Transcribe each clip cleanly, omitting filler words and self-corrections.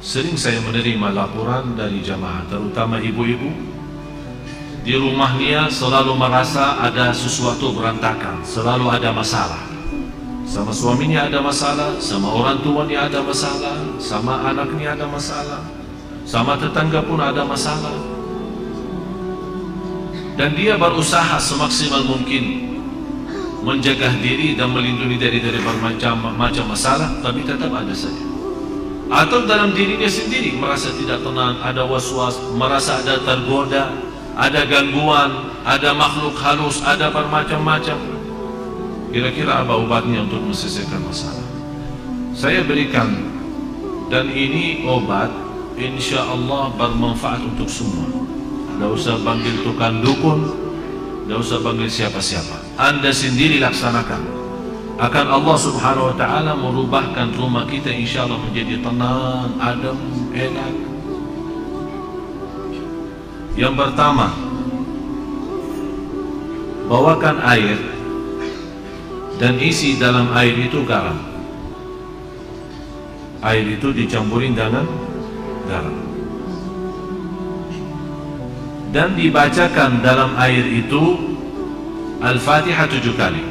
Sering saya menerima laporan dari jamaah, terutama ibu-ibu. Di rumahnya selalu merasa ada sesuatu berantakan, selalu ada masalah. Sama suaminya ada masalah, sama orang tuanya ada masalah, sama anaknya ada masalah, sama tetangga pun ada masalah. Dan dia berusaha semaksimal mungkin menjaga diri dan melindungi diri dari bermacam masalah, tapi tetap ada saja. Atau dalam dirinya sendiri merasa tidak tenang, ada was-was, merasa ada tergoda, ada gangguan, ada makhluk halus, ada bermacam-macam. Kira-kira apa obatnya untuk menyelesaikan masalah? Saya berikan, dan ini obat insya Allah bermanfaat untuk semua. Tidak usah panggil tukang dukun, tidak usah panggil siapa-siapa. Anda sendiri laksanakan. Akan Allah subhanahu wa ta'ala merubahkan rumah kita insya Allah menjadi tenang, adem, enak. Yang pertama, bawakan air dan isi dalam air itu garam. Air itu dicampurin dengan garam dan dibacakan dalam air itu Al-Fatihah 7 kali.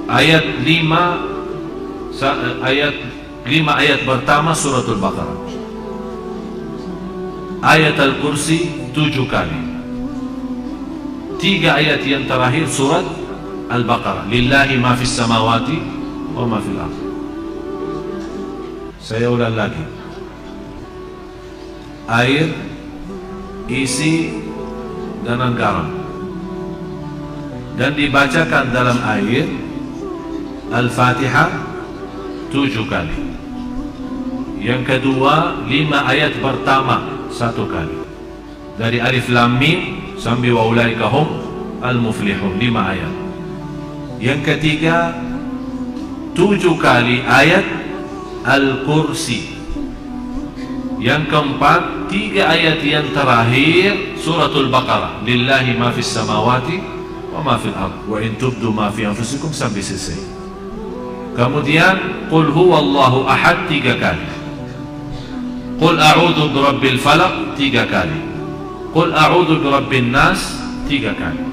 Ayat 5 ayat pertama suratul Baqarah. Ayat Al-Kursi 7 kali. 3 ayat yang terakhir surat Al-Baqarah. Lillahi ma fis samawati wa ma fil ardh. Saya ulang lagi. Air isi dengan garam dan dibacakan dalam air Al-Fatihah 7 kali. Yang kedua 5 ayat pertama 1 kali. Dari Alif Lam Mim sampai wa ulaika hum al-muflihun 5 ayat. Yang ketiga 7 kali ayat Al-Kursi. Yang keempat 3 ayat yang terakhir suratul Baqarah. Lillahi ma fis samawati wa ma fil ardh wa in tubdu ma fi anfusikum sampai selesai. Kemudian qul huwallahu ahad 3 kali. Qul a'udzu birabbil falaq 3 kali. Qul a'udzu birabbin nas 3 kali.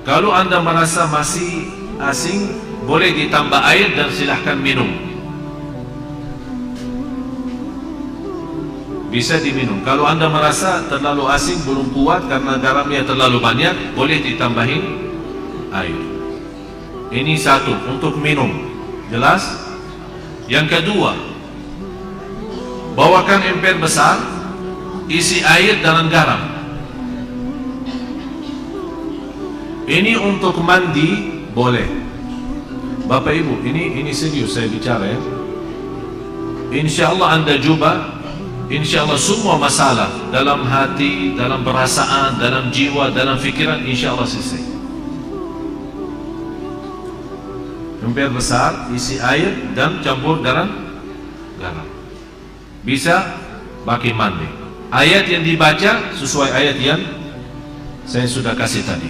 Kalau Anda merasa masih asing, boleh ditambah air dan silahkan minum. Bisa diminum. Kalau Anda merasa terlalu asing, belum kuat karena garamnya terlalu banyak, boleh ditambahin air. Ini satu untuk minum. Jelas? Yang kedua, bawakan ember besar, isi air dengan garam. Ini untuk mandi boleh. Bapak Ibu, ini serius saya bicara ya. Insya Allah Anda coba, insya Allah semua masalah dalam hati, dalam perasaan, dalam jiwa, dalam fikiran, insya Allah selesai. Ember besar, isi air dan campur dengan garam. Bisa pakai mandi. Ayat yang dibaca sesuai ayat yang saya sudah kasih tadi.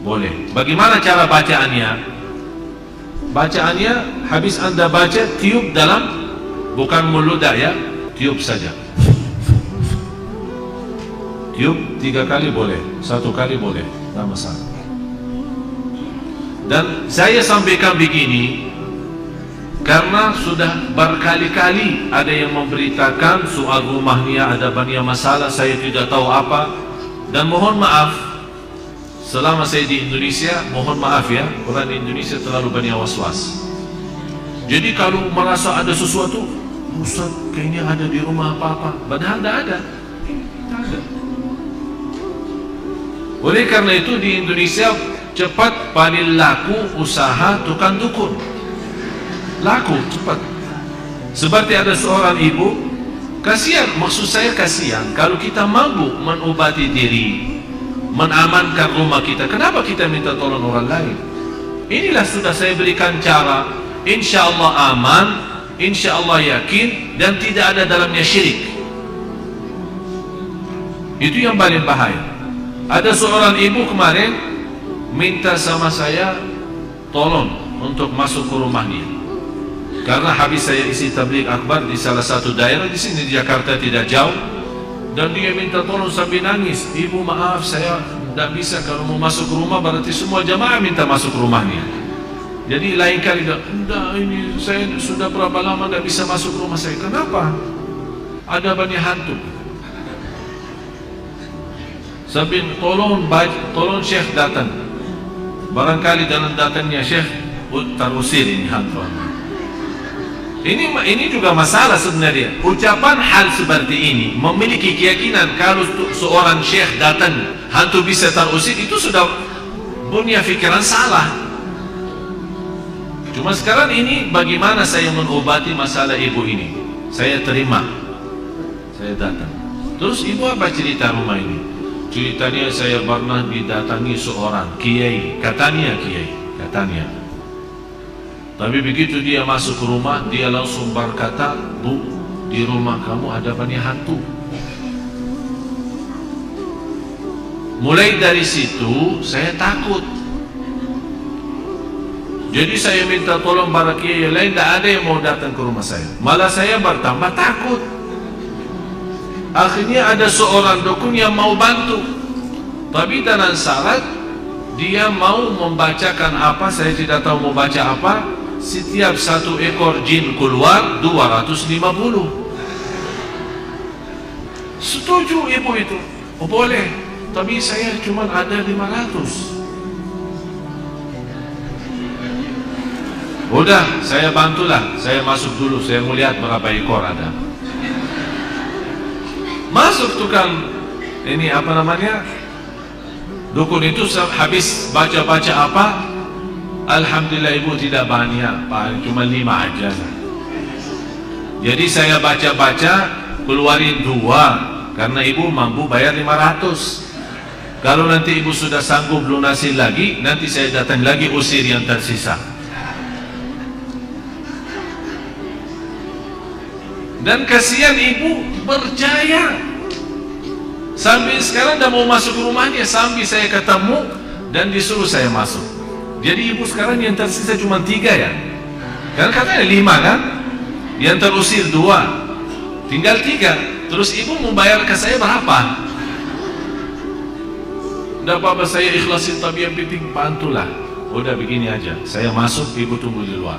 Boleh. Bagaimana cara bacaannya? Bacaannya habis Anda baca, tiup dalam, bukan meludah ya, tiup saja. Tiup 3 kali boleh, 1 kali boleh, tak masalah. Dan saya sampaikan begini karena sudah berkali-kali ada yang memberitakan soal rumahnya ada banyak masalah, saya tidak tahu apa. Dan mohon maaf, selama saya di Indonesia, mohon maaf ya, orang di Indonesia terlalu banyak was-was. Jadi kalau merasa ada sesuatu, Ustaz kayaknya ada di rumah apa-apa, padahal tidak ada. Tidak ada. Oleh karena itu di Indonesia cepat paling laku usaha tukang dukun. Laku cepat. Seperti ada seorang ibu, kasihan, maksud saya kasihan kalau kita mampu mengobati diri, menamankan rumah kita, kenapa kita minta tolong orang lain? Inilah sudah saya berikan cara, insya Allah aman, insya Allah yakin, dan tidak ada dalamnya syirik. Itu yang paling bahaya. Ada seorang ibu kemarin minta sama saya, tolong untuk masuk ke rumahnya. Karena habis saya isi tabligh akbar di salah satu daerah di sini di Jakarta tidak jauh, dan dia minta tolong sambil nangis, "Ibu maaf saya tidak bisa, kalau mau masuk rumah berarti semua jamaah minta masuk rumahnya." Jadi lain kali enggak, ini saya sudah berapa lama tidak bisa masuk rumah saya. Kenapa? Ada banyak hantu. Sambil tolong Syekh datang. Barangkali dalam datangnya Syekh terusir ini hantu. Ini juga masalah sebenarnya. Ucapan hal seperti ini memiliki keyakinan kalau seorang Syekh datang hantu bisa terusir, itu sudah punya fikiran salah. Cuma sekarang ini bagaimana saya mengobati masalah ibu ini? Saya terima, saya datang. Terus ibu apa cerita rumah ini? Ceritanya saya pernah didatangi seorang kiai, katanya. Tapi begitu dia masuk ke rumah, dia langsung berkata, "Bu, di rumah kamu ada banyak hantu." Mulai dari situ saya takut. Jadi saya minta tolong para kiai lain, tidak ada yang mau datang ke rumah saya. Malah saya bertambah takut. Akhirnya ada seorang dukun yang mau bantu, tapi dengan syarat dia mau membacakan apa, saya tidak tahu mau baca apa. Setiap satu ekor jin keluar 250. Setuju ibu itu? Oh boleh, tapi saya cuma ada 500. Udah, saya bantulah. Saya masuk dulu, saya mau lihat berapa ekor ada. Masuk tukang ini apa namanya, dukun itu habis baca-baca apa, alhamdulillah ibu tidak banyak, cuma 5 aja. Jadi saya baca-baca, keluarin 2, karena ibu mampu bayar 500. Kalau nanti ibu sudah sanggup lunasin lagi, nanti saya datang lagi usir yang tersisa. Dan kasihan ibu percaya. Sampai sekarang dah mau masuk rumahnya, sampai saya ketemu dan disuruh saya masuk. Jadi ibu sekarang yang tersisa cuma 3 ya. Kan katanya 5 kan? Yang terusir 2, tinggal 3. Terus ibu mau bayar ke saya berapa? Tidak apa-apa, saya ikhlasin, tapi yang penting bantulah. Udah begini aja, saya masuk, ibu tunggu di luar.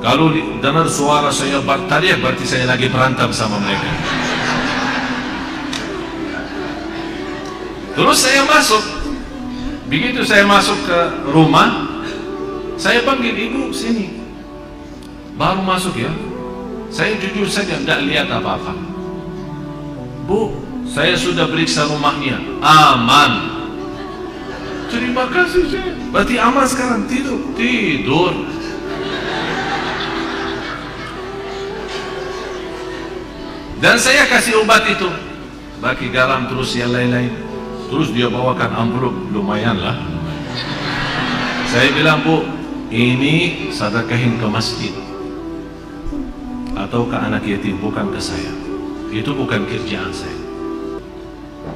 Kalau dengar suara saya berteriak, berarti saya lagi berantem sama mereka. Terus saya masuk. Begitu saya masuk ke rumah, saya panggil ibu sini. Baru masuk ya, saya jujur saja tidak lihat apa-apa. Bu, saya sudah periksa rumahnya, aman. Terima kasih Syekh. Berarti aman sekarang, tidur. Dan saya kasih obat itu, bagi garam terus yang lain-lain. Terus dia bawakan amplop, lumayan lah. Saya bilang, Bu, ini sedekahin ke masjid atau ke anak yatim, bukan ke saya. Itu bukan kerjaan saya.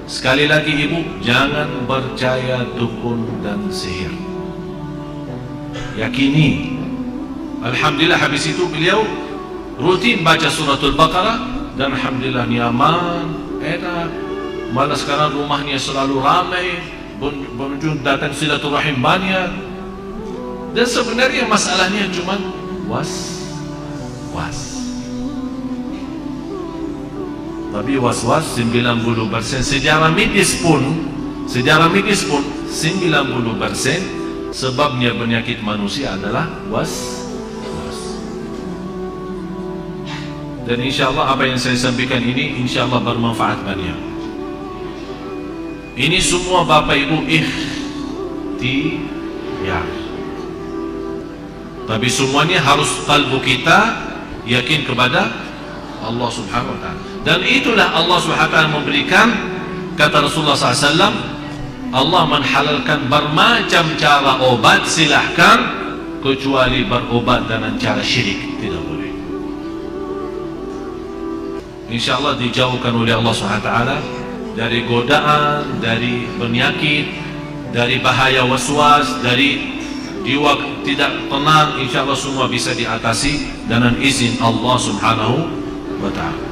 Sekali lagi ibu, jangan percaya dukun dan sihir. Yakini. Alhamdulillah habis itu beliau rutin baca suratul Baqarah. Dan alhamdulillah nyaman, enak. Malah sekarang rumahnya selalu ramai, pengunjung datang silaturahim banyak. Dan sebenarnya masalahnya cuma was-was. Tapi was-was 90%. Sejarah medis pun 90% sebabnya penyakit manusia adalah was. Dan insyaAllah apa yang saya sampaikan ini insyaAllah bermanfaat banyak. Ini semua Bapak Ibu ikhtiar. Tapi semuanya harus kalbu kita yakin kepada Allah Subhanahu Wa Ta'ala. Dan itulah Allah Subhanahu Wa Ta'ala memberikan, kata Rasulullah SAW, Allah menhalalkan bermacam cara obat, silahkan, kecuali berobat dengan cara syirik, tidak boleh. InsyaAllah dijauhkan oleh Allah SWT dari godaan, dari penyakit, dari bahaya waswas, dari Jiwa tidak tenang, insya Allah semua bisa diatasi dengan izin Allah Subhanahu wa ta'ala.